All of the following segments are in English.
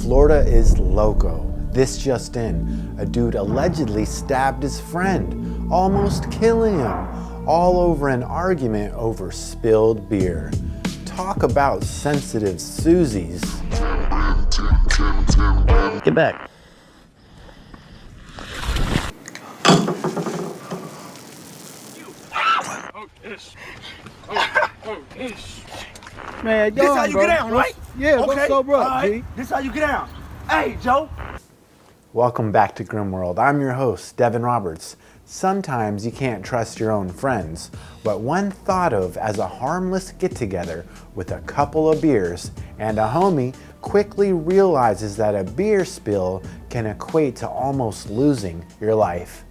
Florida is loco. This just in, a dude allegedly stabbed his friend, almost killing him, all over an argument over spilled beer. Talk about sensitive Susies. Get back. Man, this how you get down, right? Yeah, okay. Go sober up, right. G. This how you get down. Hey, Joe. Welcome back to Grim World. I'm your host, Devin Roberts. Sometimes you can't trust your own friends, but when thought of as a harmless get-together with a couple of beers and a homie quickly realizes that a beer spill can equate to almost losing your life.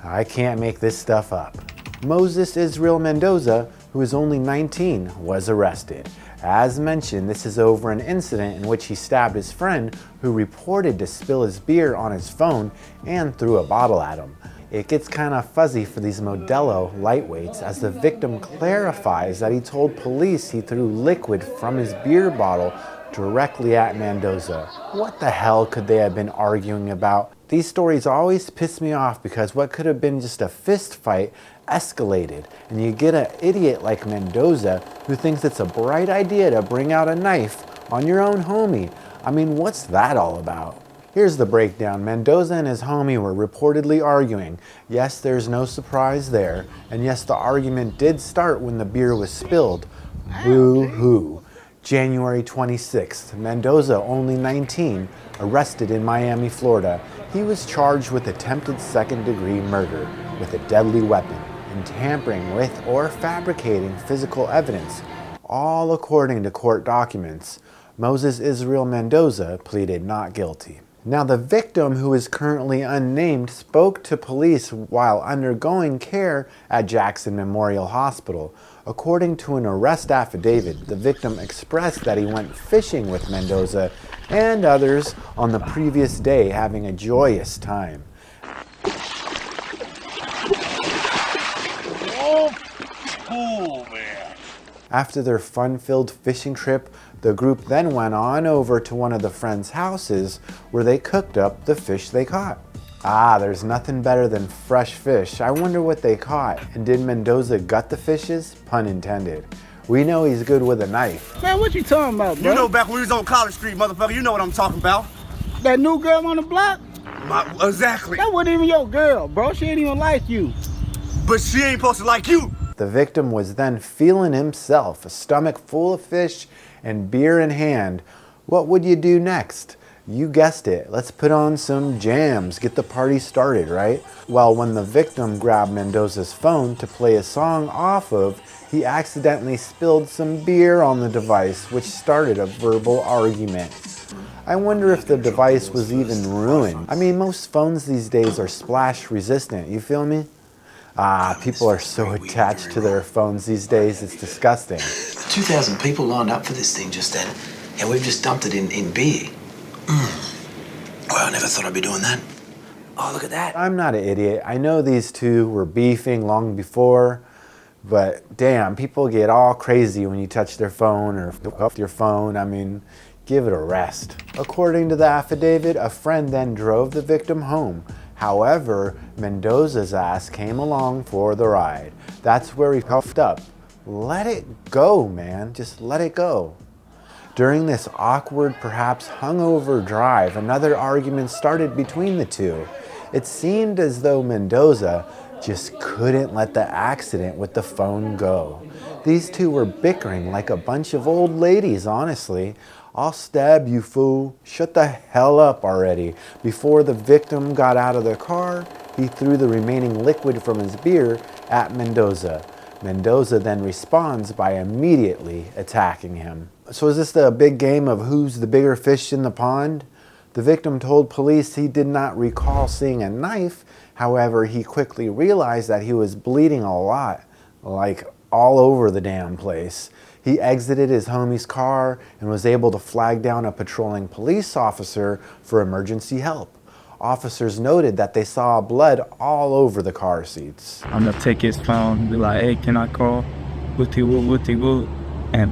I can't make this stuff up. Moises Israel Mendoza, who is only 19, was arrested. As mentioned, this is over an incident in which he stabbed his friend who reported to spill his beer on his phone and threw a bottle at him. It gets kind of fuzzy for these Modelo lightweights as the victim clarifies that he told police he threw liquid from his beer bottle directly at Mendoza. What the hell could they have been arguing about? These stories always piss me off because what could have been just a fist fight escalated, and you get an idiot like Mendoza who thinks it's a bright idea to bring out a knife on your own homie. I mean, what's that all about? Here's the breakdown. Mendoza and his homie were reportedly arguing. Yes, there's no surprise there, and yes, the argument did start when the beer was spilled. Boo-hoo. January 26th, Mendoza, only 19, arrested in Miami, Florida. He was charged with attempted second-degree murder with a deadly weapon and tampering with or fabricating physical evidence, all according to court documents. Moises Israel Mendoza pleaded not guilty. Now, the victim, who is currently unnamed, spoke to police while undergoing care at Jackson Memorial Hospital. According to an arrest affidavit, the victim expressed that he went fishing with Mendoza and others on the previous day, having a joyous time. Oh, man. After their fun-filled fishing trip, the group then went on over to one of the friends' houses where they cooked up the fish they caught. There's nothing better than fresh fish. I wonder what they caught. And did Mendoza gut the fishes? Pun intended. We know he's good with a knife. Man, what you talking about, bro? You know back when we was on College Street, motherfucker, you know what I'm talking about. That new girl on the block? Exactly. That wasn't even your girl, bro. She ain't even like you. But she ain't supposed to like you. The victim was then feeling himself, a stomach full of fish and beer in hand. What would you do next? You guessed it. Let's put on some jams, get the party started, right? Well, when the victim grabbed Mendoza's phone to play a song off of, he accidentally spilled some beer on the device, which started a verbal argument. I wonder if the device was even ruined. I mean, most phones these days are splash resistant, you feel me? People are so attached to their phones these days, it's disgusting. 2,000 people lined up for this thing just then, and we've just dumped it in beer. Well, I never thought I'd be doing that. Oh, look at that. I'm not an idiot. I know these two were beefing long before, but damn, people get all crazy when you touch their phone or off your phone. I mean, give it a rest. According to the affidavit, a friend then drove the victim home. However, Mendoza's ass came along for the ride. That's where he puffed up. Let it go, man. Just let it go. During this awkward, perhaps hungover drive, another argument started between the two. It seemed as though Mendoza just couldn't let the accident with the phone go. These two were bickering like a bunch of old ladies, honestly. I'll stab you, fool. Shut the hell up already. Before the victim got out of the car, he threw the remaining liquid from his beer at Mendoza. Mendoza then responds by immediately attacking him. So is this the big game of who's the bigger fish in the pond? The victim told police he did not recall seeing a knife. However, he quickly realized that he was bleeding a lot, like all over the damn place. He exited his homie's car and was able to flag down a patrolling police officer for emergency help. Officers noted that they saw blood all over the car seats. I'm gonna take his phone, be like, hey, can I call? Wooty woo, and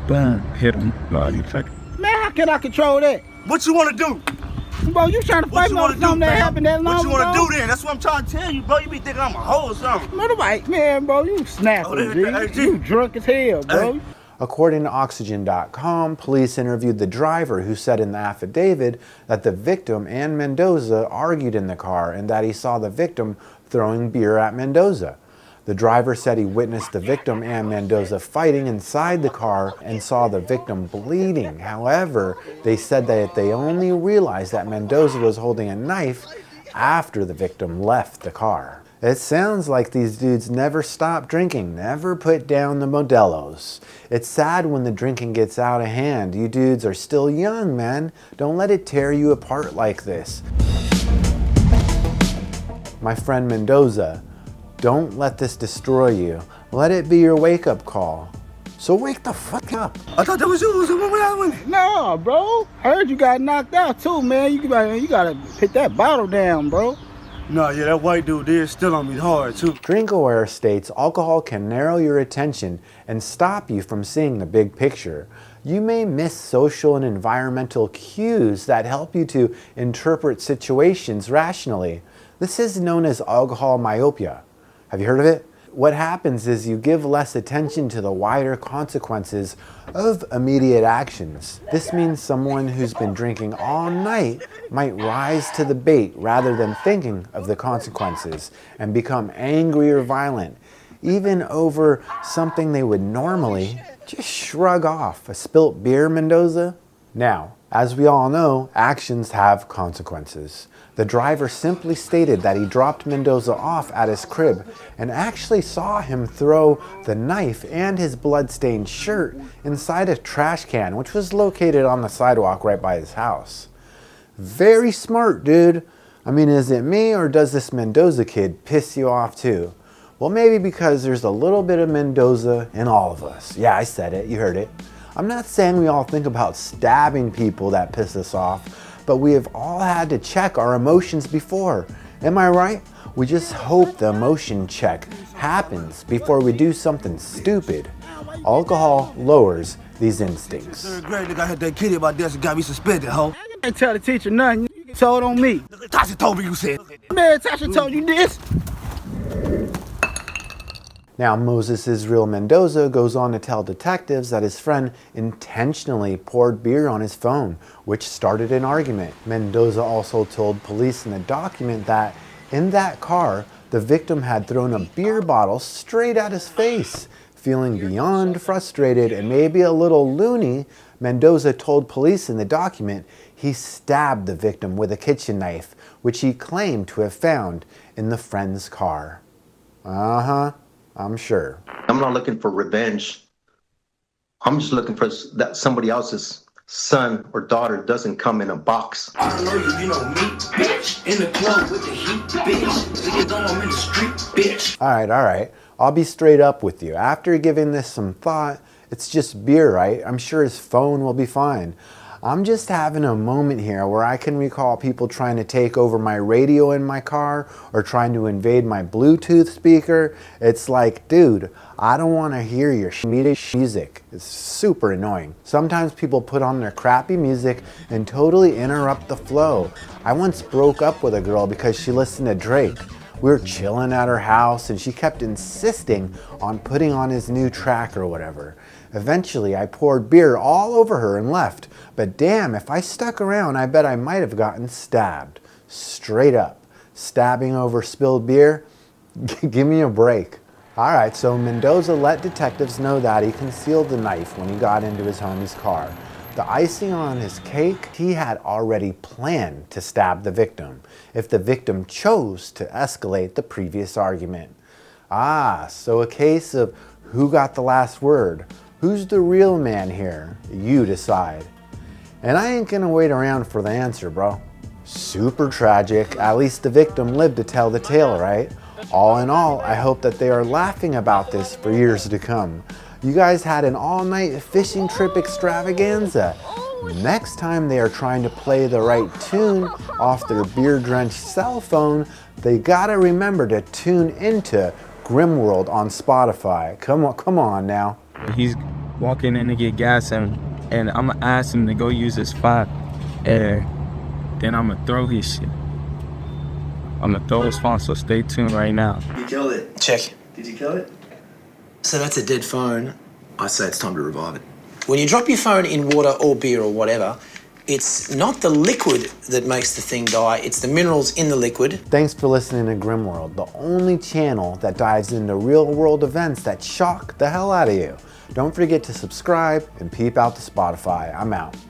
boom, hit him. Man, how can I control that? What you want to do? Bro, you trying to What fight you me want on to do, something that fam? happened that long What you ago? want to do then? That's what I'm trying to tell you, bro. You be thinking I'm a hoe or something. Motorbike, man, bro, you snapping, Hey, G. You drunk as hell, bro. According to Oxygen.com, police interviewed the driver who said in the affidavit that the victim and Mendoza argued in the car and that he saw the victim throwing beer at Mendoza. The driver said he witnessed the victim and Mendoza fighting inside the car and saw the victim bleeding. However, they said that they only realized that Mendoza was holding a knife after the victim left the car. It sounds like these dudes never stop drinking, never put down the Modelos. It's sad when the drinking gets out of hand. You dudes are still young, man. Don't let it tear you apart like this. My friend Mendoza, don't let this destroy you. Let it be your wake-up call. So wake the fuck up. I thought that was you. Where I went? No, bro. Heard you got knocked out too, man. You gotta put that bottle down, bro. No, yeah, that white dude there still on me hard, too. DrinkAware states alcohol can narrow your attention and stop you from seeing the big picture. You may miss social and environmental cues that help you to interpret situations rationally. This is known as alcohol myopia. Have you heard of it? What happens is you give less attention to the wider consequences of immediate actions. This means someone who's been drinking all night might rise to the bait rather than thinking of the consequences and become angry or violent, even over something they would normally just shrug off. A spilt beer, Mendoza? Now, as we all know, actions have consequences. The driver simply stated that he dropped Mendoza off at his crib and actually saw him throw the knife and his blood-stained shirt inside a trash can, which was located on the sidewalk right by his house. Very smart, dude. I mean, is it me or does this Mendoza kid piss you off too? Well, maybe because there's a little bit of Mendoza in all of us. Yeah, I said it. You heard it. I'm not saying we all think about stabbing people that piss us off, but we have all had to check our emotions before. Am I right? We just hope the emotion check happens before we do something stupid. Alcohol lowers these instincts. Third grade nigga, I had that kitty about this and got me suspended, ho. I ain't tell the teacher nothing. You told on me. Tasha told me you said. Man, Tasha told you this. Now, Moises Israel Mendoza goes on to tell detectives that his friend intentionally poured beer on his phone, which started an argument. Mendoza also told police in the document that in that car, the victim had thrown a beer bottle straight at his face. Feeling beyond frustrated and maybe a little loony, Mendoza told police in the document he stabbed the victim with a kitchen knife, which he claimed to have found in the friend's car. I'm sure. I'm not looking for revenge. I'm just looking for that somebody else's son or daughter doesn't come in a box. I know you know me, bitch. In the club with the heat, bitch. Niggas know I'm in the street, bitch. All right. I'll be straight up with you. After giving this some thought, it's just beer, right? I'm sure his phone will be fine. I'm just having a moment here where I can recall people trying to take over my radio in my car or trying to invade my Bluetooth speaker. It's like, dude, I don't want to hear your music. It's super annoying. Sometimes people put on their crappy music and totally interrupt the flow. I once broke up with a girl because she listened to Drake. We were chilling at her house and she kept insisting on putting on his new track or whatever. Eventually, I poured beer all over her and left. But damn, if I stuck around, I bet I might have gotten stabbed. Straight up. Stabbing over spilled beer? Give me a break. Alright, so Mendoza let detectives know that he concealed the knife when he got into his homie's car. The icing on his cake, he had already planned to stab the victim if the victim chose to escalate the previous argument. So a case of who got the last word. Who's the real man here? You decide. And I ain't gonna wait around for the answer, bro. Super tragic. At least the victim lived to tell the tale, right? All in all, I hope that they are laughing about this for years to come. You guys had an all-night fishing trip extravaganza. Next time they are trying to play the right tune off their beer-drenched cell phone, they gotta remember to tune into Grimworld on Spotify. Come on now. He's walking in to get gas and I'm gonna ask him to go use his spot. and then I'm gonna throw his shit. I'm gonna throw his phone, so stay tuned right now. You killed it. Check. Did you kill it? So that's a dead phone. I say it's time to revive it. When you drop your phone in water or beer or whatever, it's not the liquid that makes the thing die, it's the minerals in the liquid. Thanks for listening to Grimworld, the only channel that dives into real world events that shock the hell out of you. Don't forget to subscribe and peep out to Spotify. I'm out.